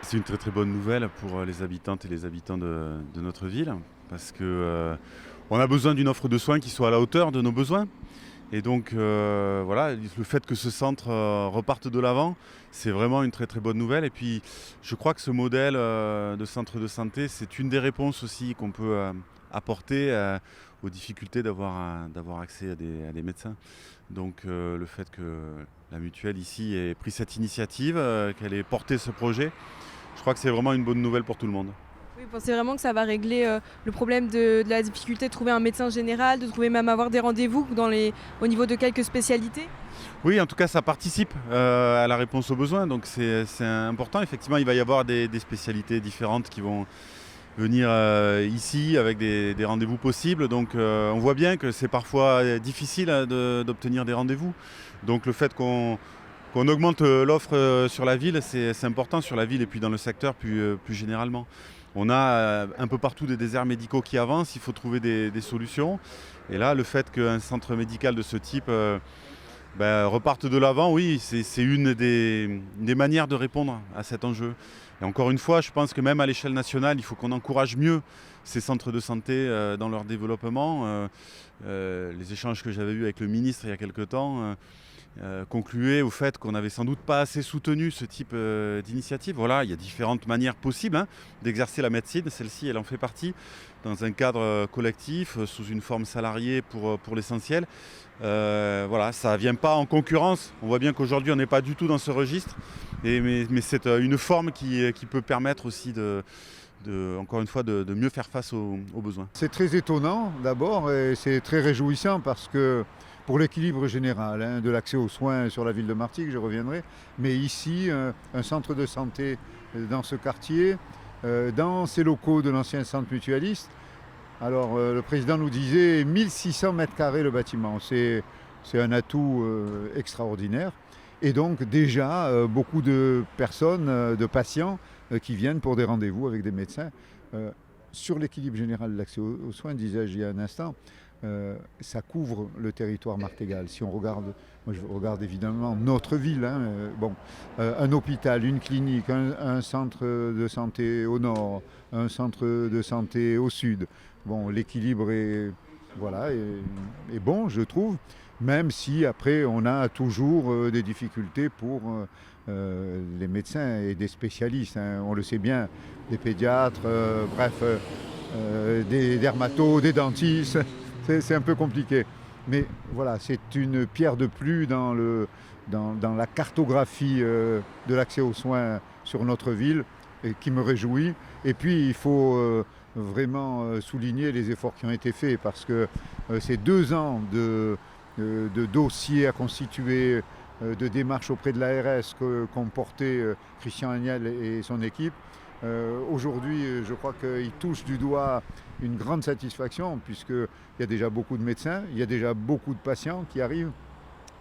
C'est une très très bonne nouvelle pour les habitantes et les habitants de notre ville parce que on a besoin d'une offre de soins qui soit à la hauteur de nos besoins. Et donc voilà, le fait que ce centre reparte de l'avant, c'est vraiment une très très bonne nouvelle. Et puis je crois que ce modèle de centre de santé, c'est une des réponses aussi qu'on peut apporter aux difficultés d'avoir accès à des médecins. Donc le fait que la mutuelle ici ait pris cette initiative, qu'elle ait porté ce projet, je crois que c'est vraiment une bonne nouvelle pour tout le monde. Oui, vous pensez vraiment que ça va régler, le problème de la difficulté de trouver un médecin général, de trouver même avoir des rendez-vous au niveau de quelques spécialités? Oui, en tout cas, ça participe à la réponse aux besoins, donc c'est important. Effectivement, il va y avoir des spécialités différentes qui vont venir ici avec des rendez-vous possibles. Donc on voit bien que c'est parfois difficile d'obtenir des rendez-vous. Donc le fait qu'on augmente l'offre sur la ville, c'est important sur la ville et puis dans le secteur plus généralement. On a un peu partout des déserts médicaux qui avancent, il faut trouver des solutions. Et là, le fait qu'un centre médical de ce type repartent de l'avant, oui, c'est une des manières de répondre à cet enjeu. Et encore une fois, je pense que même à l'échelle nationale, il faut qu'on encourage mieux ces centres de santé dans leur développement. Les échanges que j'avais eus avec le ministre il y a quelque temps concluaient au fait qu'on n'avait sans doute pas assez soutenu ce type d'initiative. Voilà, il y a différentes manières possibles d'exercer la médecine. Celle-ci, elle en fait partie dans un cadre collectif, sous une forme salariée pour l'essentiel. Voilà, ça ne vient pas en concurrence. On voit bien qu'aujourd'hui, on n'est pas du tout dans ce registre. Mais c'est une forme qui peut permettre aussi encore une fois, de mieux faire face aux besoins. C'est très étonnant d'abord et c'est très réjouissant parce que pour l'équilibre général de l'accès aux soins sur la ville de Martigues, je reviendrai, mais ici, un centre de santé dans ce quartier, dans ces locaux de l'ancien centre mutualiste. Alors le président nous disait 1600 mètres carrés le bâtiment, c'est un atout extraordinaire. Et donc déjà beaucoup de personnes, de patients qui viennent pour des rendez-vous avec des médecins. Sur l'équilibre général de l'accès aux soins, disais-je il y a un instant, ça couvre le territoire martégal. Si on regarde, moi je regarde évidemment notre ville, un hôpital, une clinique, un centre de santé au nord, un centre de santé au sud. Bon, l'équilibre est bon, je trouve, même si après on a toujours des difficultés pour les médecins et des spécialistes. On le sait bien, des pédiatres, des dermatos, des dentistes. C'est un peu compliqué. Mais voilà, c'est une pierre de plus dans la cartographie de l'accès aux soins sur notre ville et qui me réjouit. Et puis il faut vraiment souligner les efforts qui ont été faits parce que ces 2 ans de dossiers à constituer, de démarches auprès de l'ARS qu'ont porté Christian Agnel et son équipe. Aujourd'hui, je crois qu'il touche du doigt une grande satisfaction puisqu'il y a déjà beaucoup de médecins, il y a déjà beaucoup de patients qui arrivent.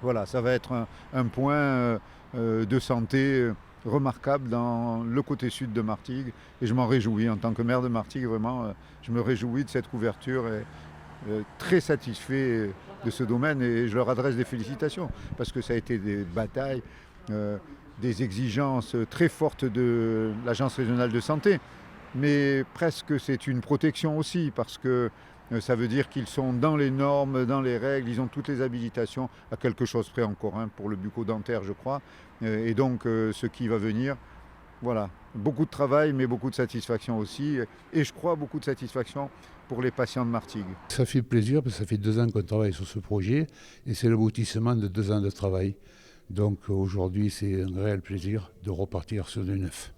Voilà, ça va être un point de santé remarquable dans le côté sud de Martigues et je m'en réjouis en tant que maire de Martigues, vraiment, je me réjouis de cette couverture et très satisfait de ce domaine et je leur adresse des félicitations parce que ça a été des batailles, des exigences très fortes de l'Agence régionale de santé, mais presque c'est une protection aussi parce que ça veut dire qu'ils sont dans les normes, dans les règles, ils ont toutes les habilitations, à quelque chose près encore, pour le bucco-dentaire je crois, et donc ce qui va venir, voilà, beaucoup de travail mais beaucoup de satisfaction aussi, et je crois beaucoup de satisfaction pour les patients de Martigues. Ça fait plaisir parce que ça fait 2 ans qu'on travaille sur ce projet et c'est l'aboutissement de 2 ans de travail. Donc aujourd'hui c'est un réel plaisir de repartir sur du neuf.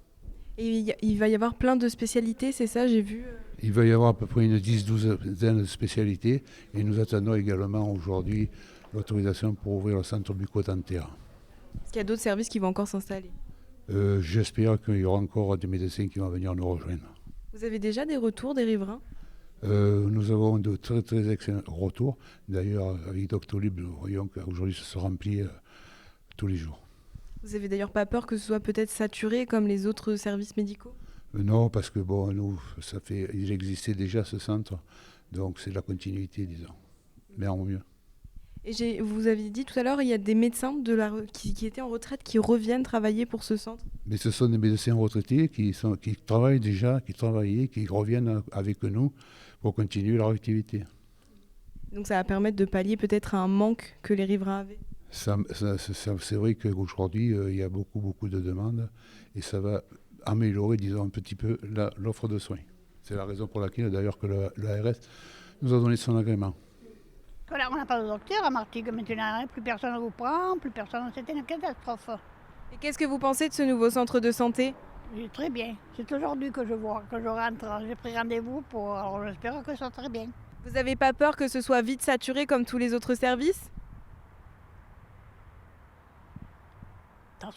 Et il va y avoir plein de spécialités, c'est ça, j'ai vu? Il va y avoir à peu près une 10-12 de spécialités et nous attendons également aujourd'hui l'autorisation pour ouvrir le centre bucco-dentaire. Est-ce qu'il y a d'autres services qui vont encore s'installer? J'espère qu'il y aura encore des médecins qui vont venir nous rejoindre. Vous avez déjà des retours des riverains? Nous avons de très très excellents retours. D'ailleurs, avec Doctolib, nous voyons qu'aujourd'hui ça se remplit tous les jours. Vous avez d'ailleurs pas peur que ce soit peut-être saturé comme les autres services médicaux? Non, parce que bon, nous, il existait déjà ce centre, donc c'est la continuité, disons. Mais en mieux. Et vous avez dit tout à l'heure, il y a des médecins qui étaient en retraite qui reviennent travailler pour ce centre. Mais ce sont des médecins retraités qui travaillent déjà, qui travaillaient, qui reviennent avec nous pour continuer leur activité. Donc ça va permettre de pallier peut-être à un manque que les riverains avaient. C'est vrai qu'aujourd'hui, il y a beaucoup de demandes et ça va améliorer, disons, un petit peu l'offre de soins. C'est la raison pour laquelle, d'ailleurs, que l'ARS nous a donné son agrément. Voilà, on n'a pas de docteur à Martigues maintenant, plus personne ne vous prend, plus personne, c'était une catastrophe. Et qu'est-ce que vous pensez de ce nouveau centre de santé ? Très bien, c'est aujourd'hui que je vois, que je rentre, j'ai pris rendez-vous alors j'espère que ça sera très bien. Vous n'avez pas peur que ce soit vite saturé comme tous les autres services ? Ça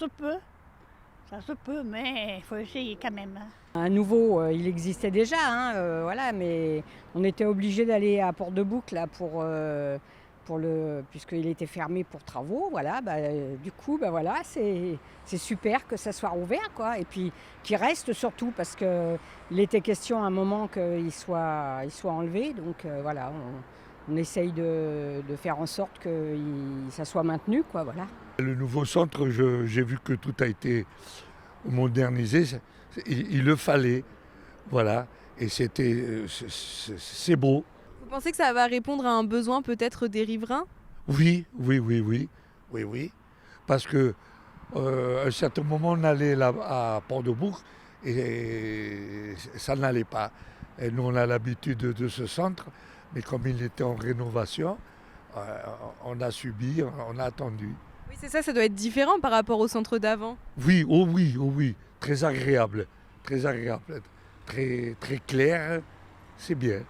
se peut, mais il faut essayer quand même. Un nouveau, il existait déjà, voilà, mais on était obligé d'aller à Port-de-Bouc là puisqu'il était fermé pour travaux, voilà. Du coup, voilà, c'est super que ça soit ouvert, quoi, et puis qu'il reste surtout parce qu'il était question à un moment qu'il soit enlevé, donc voilà, on essaye de faire en sorte que ça soit maintenu, quoi, voilà. Le nouveau centre, j'ai vu que tout a été modernisé, il le fallait, voilà, et c'est beau. Vous pensez que ça va répondre à un besoin peut-être des riverains ? Oui, parce que à un certain moment on allait là à Port-de-Bouc et ça n'allait pas. Et nous on a l'habitude de ce centre, mais comme il était en rénovation, on a subi, on a attendu. Oui, c'est ça doit être différent par rapport au centre d'avant. Oui, oh oui, très agréable, très clair, c'est bien.